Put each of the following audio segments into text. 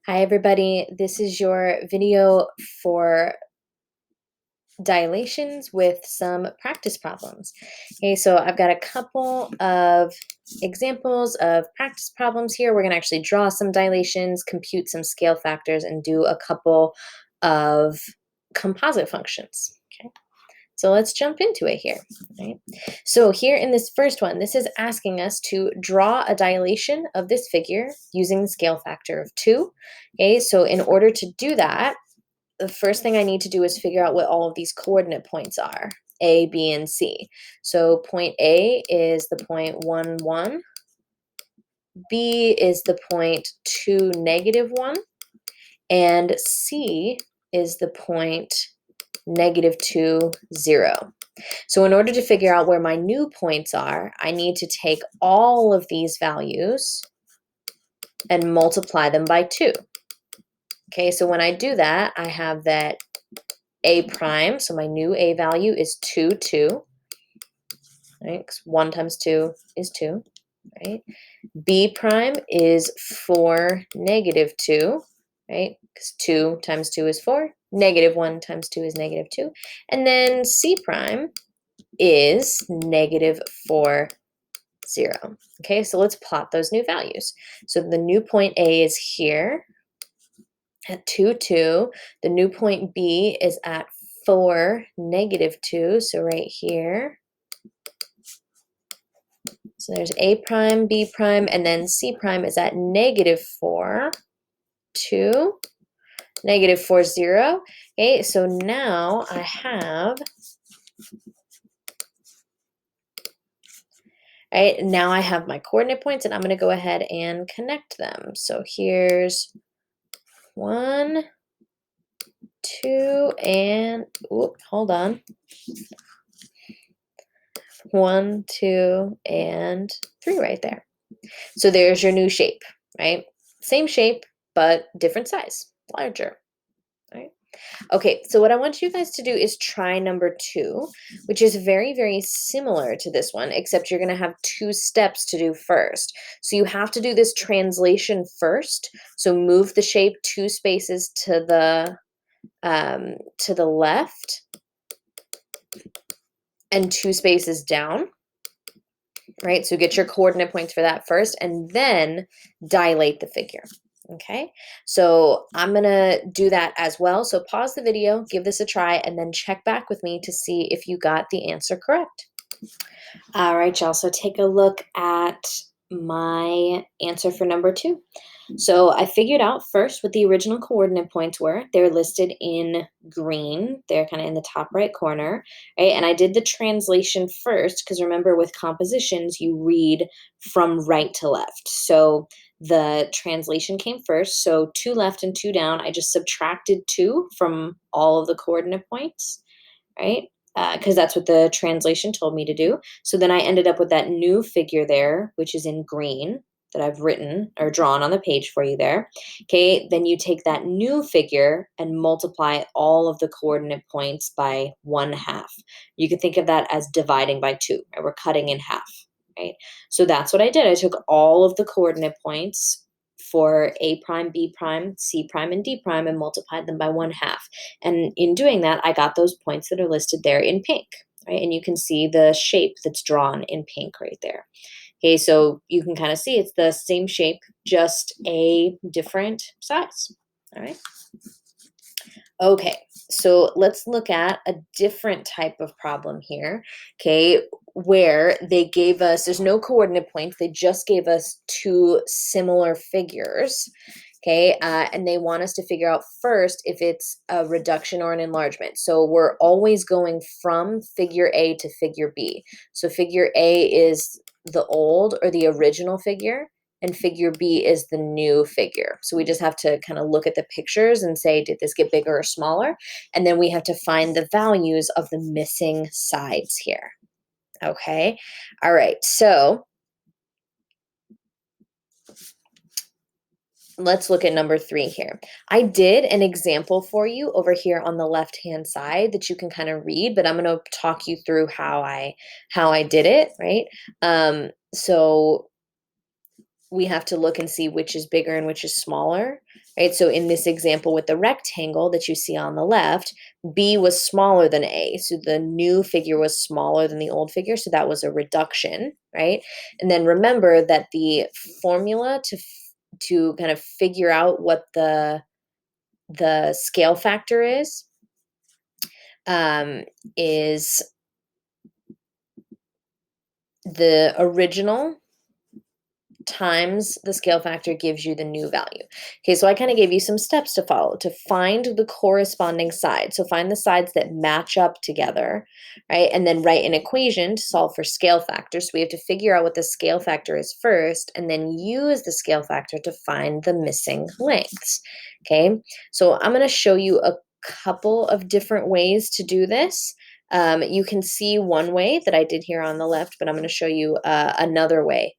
Hi everybody, this is your video for dilations with some practice problems. Okay, so I've got a couple of examples of practice problems here. We're going to actually draw some dilations, compute some scale factors, and do a couple of composite functions. Okay, so let's jump into it here. Right? So here in this first one, this is asking us to draw a dilation of this figure using the scale factor of 2. Okay, so in order to do that, the first thing I need to do is figure out what all of these coordinate points are, A, B, and C. So point A is the point 1, 1. B is the point 2, negative 1. And C is the point negative 2, 0. So in order to figure out where my new points are, I need to take all of these values and multiply them by 2. Okay, so when I do that, I have that A prime, so my new A value is 2, 2, right? 'Cause 1 times 2 is 2, right? B prime is 4, negative 2, right? Because 2 times 2 is 4. Negative 1 times 2 is negative 2. And then C prime is negative 4, 0. Okay, so let's plot those new values. So the new point A is here at 2, 2. The new point B is at 4, negative 2, so right here. So there's A prime, B prime, and then C prime is at negative 4, 2, negative 4, 0. Okay, so now I have, right, now I have my coordinate points, and I'm going to go ahead and connect them. So here's 1, 2, and, hold on. 1, 2, and 3 right there. So there's your new shape, right? Same shape, but different size, larger, right? Okay, so what I want you guys to do is try number 2, which is very, very similar to this one, except you're going to have 2 steps to do first. So you have to do this translation first. So move the shape 2 spaces to the left and 2 spaces down. Right, so get your coordinate points for that first, and then dilate the figure. Okay, so I'm gonna do that as well. So pause the video, give this a try, and then check back with me to see if you got the answer correct. All right, y'all, so take a look at my answer for number 2. So I figured out first what the original coordinate points were. They're listed in green. They're kind of in the top right corner, right? And I did the translation first because remember with compositions, you read from right to left. So the translation came first. So 2 left and 2 down. I just subtracted 2 from all of the coordinate points, right? Because that's what the translation told me to do. So then I ended up with that new figure there, which is in green that I've written or drawn on the page for you there. Okay, then you take that new figure and multiply all of the coordinate points by 1/2. You can think of that as dividing by 2, right? We're cutting in half, right? So that's what I did. I took all of the coordinate points for A prime, B prime, C prime, and D prime and multiplied them by 1/2. And in doing that, I got those points that are listed there in pink, right? And you can see the shape that's drawn in pink right there. Okay, so you can kind of see it's the same shape, just a different size. All right. Okay, so let's look at a different type of problem here, okay, where they gave us, there's no coordinate points, they just gave us 2 similar figures, okay, and they want us to figure out first if it's a reduction or an enlargement. So we're always going from figure A to figure B. So figure A is the old or the original figure, and figure B is the new figure. So we just have to kind of look at the pictures and say, did this get bigger or smaller? And then we have to find the values of the missing sides here. Okay, all right, so let's look at number 3 here. I did an example for you over here on the left-hand side that you can kind of read, but I'm going to talk you through how I did it, right? So we have to look and see which is bigger and which is smaller, right? So in this example with the rectangle that you see on the left, B was smaller than A. So the new figure was smaller than the old figure. So that was a reduction, right? And then remember that the formula to kind of figure out what the scale factor is the original times the scale factor gives you the new value. Okay, so I kind of gave you some steps to follow to find the corresponding side. So find the sides that match up together, right? And then write an equation to solve for scale factor. So we have to figure out what the scale factor is first, and then use the scale factor to find the missing lengths. Okay, so I'm going to show you a couple of different ways to do this. You can see one way that I did here on the left, but I'm going to show you another way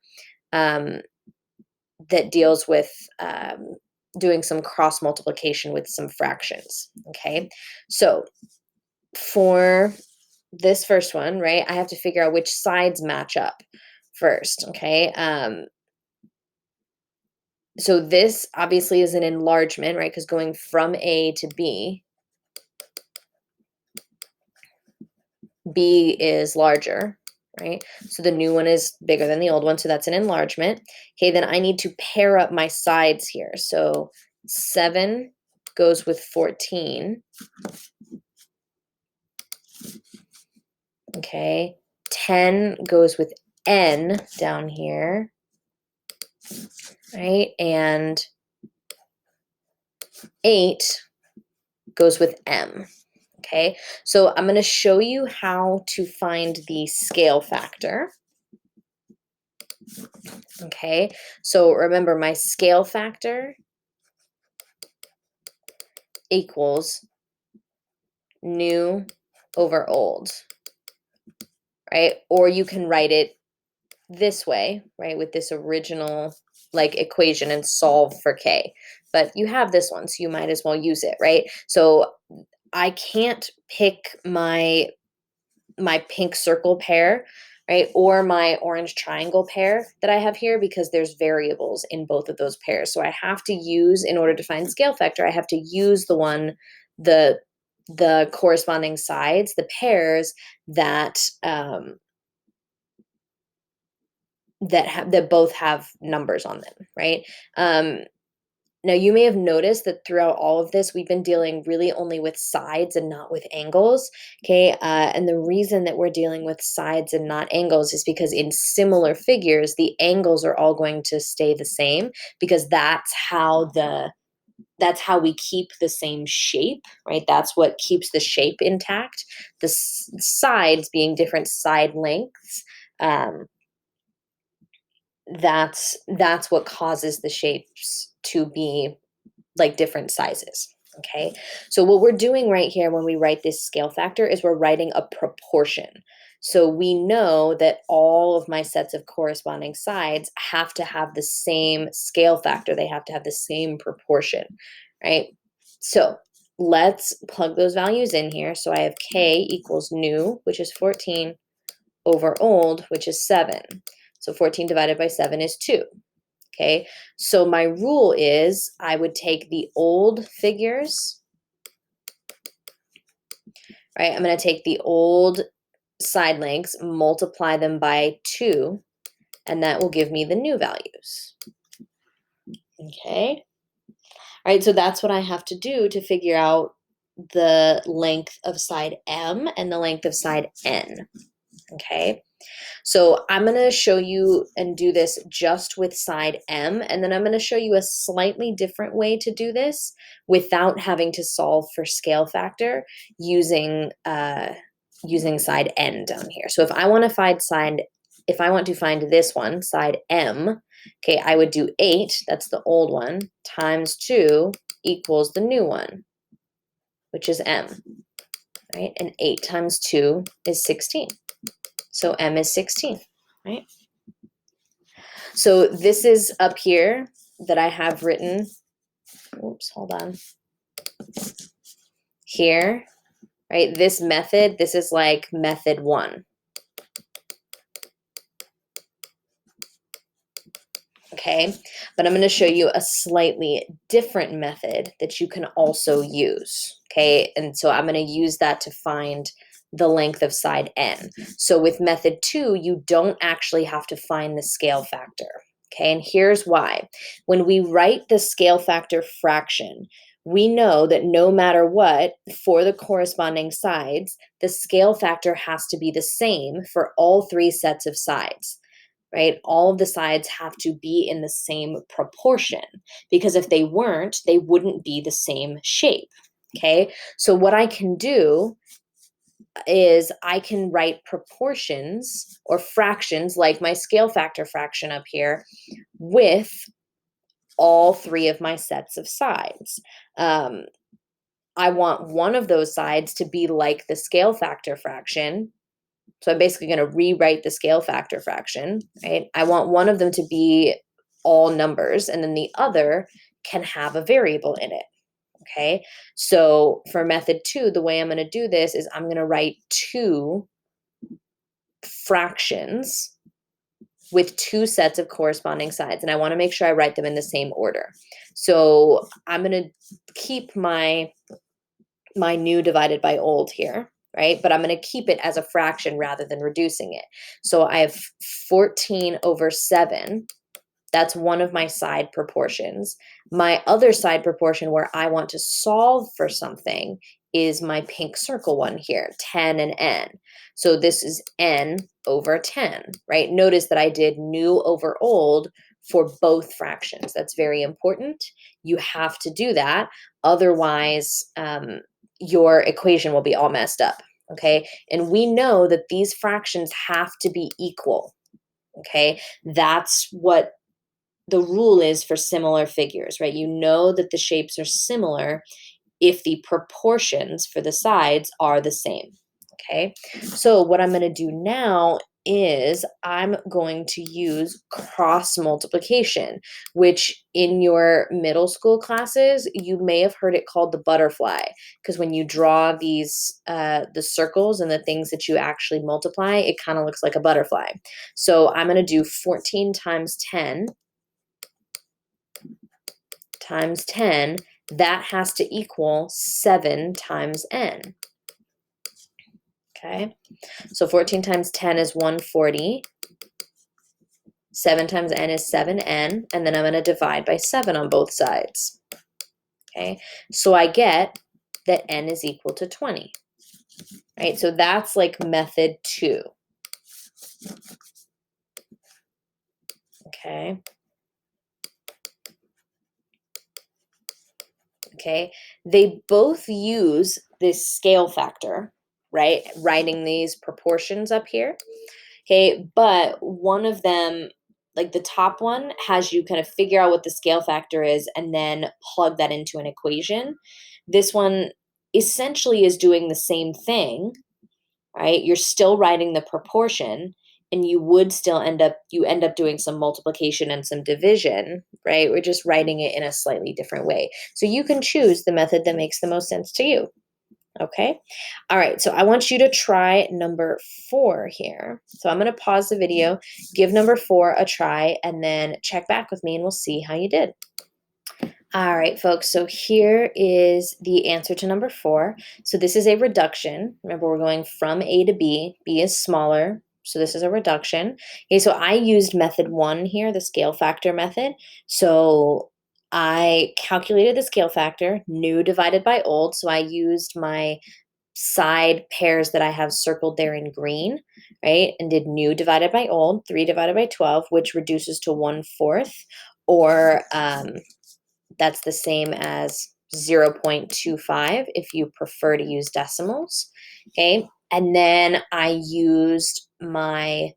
that deals with doing some cross multiplication with some fractions. Okay, so for this first one, right, I have to figure out which sides match up first. Okay, so this obviously is an enlargement, right, because going from A to B is larger, right? So the new one is bigger than the old one, so that's an enlargement. Okay, then I need to pair up my sides here. So 7 goes with 14. Okay, 10 goes with N down here, right? And 8 goes with M. Okay, so I'm going to show you how to find the scale factor. Okay, so remember my scale factor equals new over old, right? Or you can write it this way, right, with this original like equation and solve for K. But you have this one, so you might as well use it, right? So I can't pick my pink circle pair, right, or my orange triangle pair that I have here because there's variables in both of those pairs. So I have to use, in order to find scale factor, I have to use the corresponding sides, the pairs that that both have numbers on them, right? Now, you may have noticed that throughout all of this, we've been dealing really only with sides and not with angles, okay? And the reason that we're dealing with sides and not angles is because in similar figures, the angles are all going to stay the same because that's how we keep the same shape, right? That's what keeps the shape intact. The sides being different side lengths, that's what causes the shapes to be like different sizes. Okay, so what we're doing right here when we write this scale factor is we're writing a proportion. So we know that all of my sets of corresponding sides have to have the same scale factor. They have to have the same proportion, right? So let's plug those values in here. So I have K equals new, which is 14, over old, which is 7. So 14 divided by 7 is 2. Okay, so my rule is I would take the old figures, right? I'm going to take the old side lengths, multiply them by 2, and that will give me the new values. Okay, all right, so that's what I have to do to figure out the length of side M and the length of side N. Okay, so I'm going to show you and do this just with side M, and then I'm going to show you a slightly different way to do this without having to solve for scale factor using side N down here. So if I want to find this one, side M, okay, I would do 8, that's the old one, times 2 equals the new one, which is M, right? And 8 times 2 is 16. So M is 16, right? So this is up here that I have written. Oops, hold on. Here, right? This method, this is like method 1. Okay, but I'm going to show you a slightly different method that you can also use. Okay, and so I'm going to use that to find the length of side n. So with method 2, you don't actually have to find the scale factor. Okay, and here's why. When we write the scale factor fraction, we know that no matter what, for the corresponding sides, the scale factor has to be the same for all three sets of sides. Right? All of the sides have to be in the same proportion, because if they weren't, they wouldn't be the same shape. Okay, so what I can do is I can write proportions or fractions like my scale factor fraction up here with all three of my sets of sides. Um, I want one of those sides to be like the scale factor fraction. So I'm basically going to rewrite the scale factor fraction, right? I want one of them to be all numbers, and then the other can have a variable in it. Okay. So for method 2, the way I'm going to do this is I'm going to write two fractions with two sets of corresponding sides. And I want to make sure I write them in the same order. So I'm going to keep my new divided by old here, right? But I'm going to keep it as a fraction rather than reducing it. So I have 14 over 7. That's one of my side proportions. My other side proportion where I want to solve for something is my pink circle one here, 10 and n. So this is n over 10, right? Notice that I did new over old for both fractions. That's very important. You have to do that. Otherwise, your equation will be all messed up, okay? And we know that these fractions have to be equal, okay? That's what the rule is for similar figures, right? You know that the shapes are similar if the proportions for the sides are the same, okay? So what I'm going to do now is I'm going to use cross multiplication, which in your middle school classes, you may have heard it called the butterfly, because when you draw these, the circles and the things that you actually multiply, it kind of looks like a butterfly. So I'm going to do 14 times 10 times 10, that has to equal 7 times n. Okay, so 14 times 10 is 140. 7 times n is 7n, and then I'm going to divide by 7 on both sides. Okay, so I get that n is equal to 20. Right, so that's like method 2. Okay. Okay, they both use this scale factor, right? Writing these proportions up here. Okay, but one of them, like the top one, has you kind of figure out what the scale factor is and then plug that into an equation. This one essentially is doing the same thing, right? You're still writing the proportion, and you would still end up doing some multiplication and some division, right? We're just writing it in a slightly different way. So you can choose the method that makes the most sense to you. Okay. All right. So I want you to try number 4 here. So I'm going to pause the video, give number 4 a try, and then check back with me and we'll see how you did. All right, folks. So here is the answer to number 4. So this is a reduction. Remember, we're going from A to B. B is smaller. So this is a reduction. Okay. So I used method 1 here, the scale factor method. So I calculated the scale factor, new divided by old. So I used my side pairs that I have circled there in green, right? And did new divided by old, 3 divided by 12, which reduces to 1/4, or that's the same as 0.25 if you prefer to use decimals, okay? And then I used my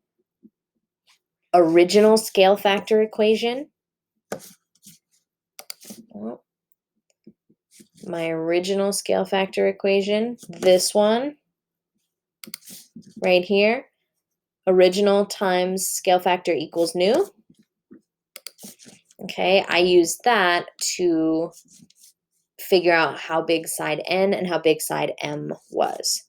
original scale factor equation. Oh, my original scale factor equation, this one right here. Original times scale factor equals new. Okay, I used that to figure out how big side n and how big side m was.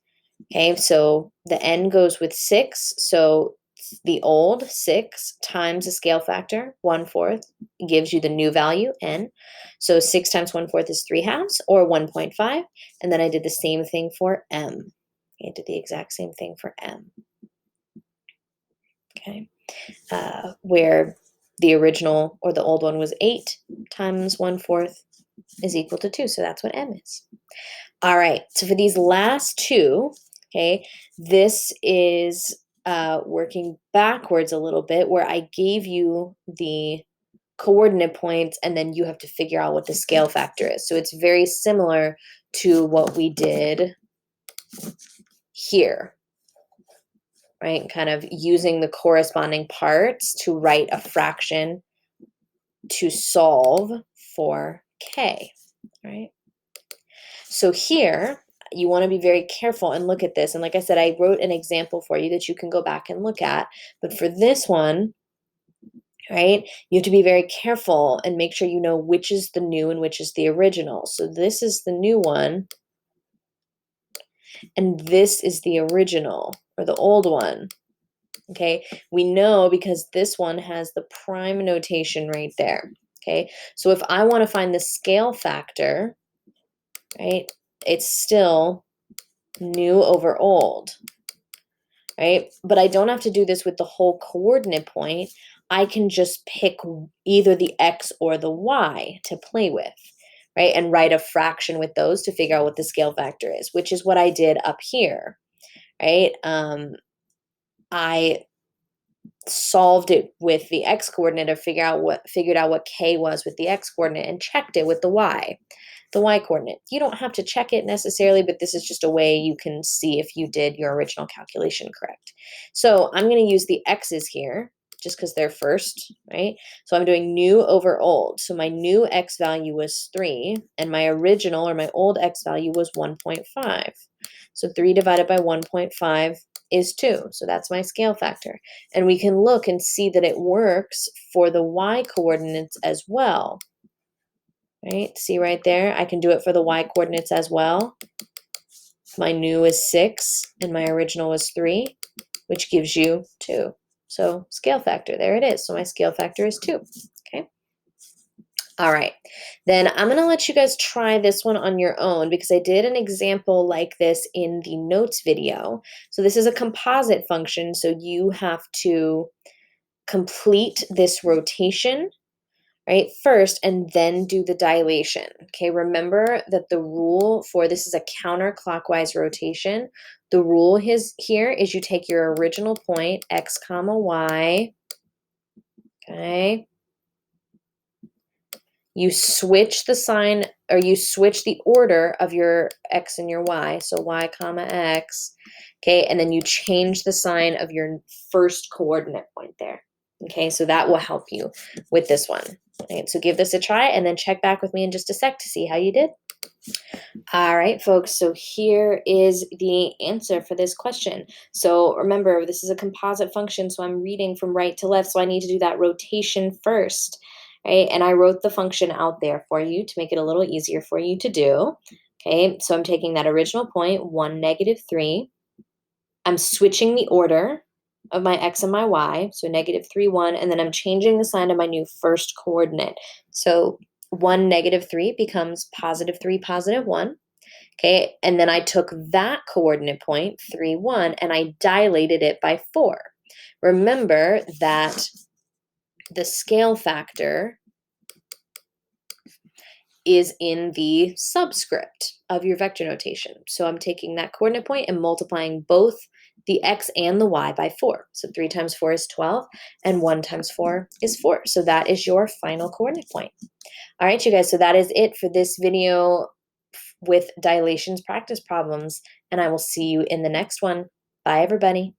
Okay, so the n goes with 6, so the old 6 times the scale factor, 1/4, gives you the new value, n. So 6 times 1/4 is 3/2 or 1.5. And then I did the same thing for m. I did the exact same thing for m. Okay, where the original or the old one was 8 times 1/4 is equal to 2. So that's what m is. All right, so for these last two, okay, this is working backwards a little bit where I gave you the coordinate points and then you have to figure out what the scale factor is. So it's very similar to what we did here, right? Kind of using the corresponding parts to write a fraction to solve for k, right? So here, you want to be very careful and look at this. And like I said, I wrote an example for you that you can go back and look at. But for this one, right, you have to be very careful and make sure you know which is the new and which is the original. So this is the new one, and this is the original or the old one. Okay, we know because this one has the prime notation right there. Okay, so if I want to find the scale factor, right, it's still new over old, right? But I don't have to do this with the whole coordinate point. I can just pick either the x or the y to play with, right? And write a fraction with those to figure out what the scale factor is, which is what I did up here, right? I solved it with the x coordinate to figured out what k was with the x coordinate and checked it with the y coordinate. You don't have to check it necessarily, but this is just a way you can see if you did your original calculation correct. So I'm going to use the x's here just because they're first, right? So I'm doing new over old. So my new x value was 3, and my original or my old x value was 1.5. So 3 divided by 1.5 is 2. So that's my scale factor. And we can look and see that it works for the y coordinates as well. Right? See right there? I can do it for the y coordinates as well. My new is 6 and my original was 3, which gives you 2. So scale factor, there it is. So my scale factor is 2. Okay. All right. Then I'm going to let you guys try this one on your own because I did an example like this in the notes video. So this is a composite function. So you have to complete this rotation, right, first, and then do the dilation. Okay, remember that the rule for this is a counterclockwise rotation. The rule here is you take your original point, x comma y, okay, you switch the sign, or you switch the order of your x and your y, so y comma x, okay, and then you change the sign of your first coordinate point there. Okay, so that will help you with this one. Right, so give this a try and then check back with me in just a sec to see how you did. All right, folks, so here is the answer for this question. So remember, this is a composite function, so I'm reading from right to left, so I need to do that rotation first, right? And I wrote the function out there for you to make it a little easier for you to do. Okay, so I'm taking that original point, 1, -3. I'm switching the order of my x and my y, so -3, 1, and then I'm changing the sign of my new first coordinate. So 1, -3 becomes +3, +1. Okay, and then I took that coordinate point, 3, 1, and I dilated it by 4. Remember that the scale factor is in the subscript of your vector notation. So I'm taking that coordinate point and multiplying both the x and the y by 4. So 3 times 4 is 12, and 1 times 4 is 4. So that is your final coordinate point. All right, you guys, so that is it for this video with dilations practice problems, and I will see you in the next one. Bye, everybody.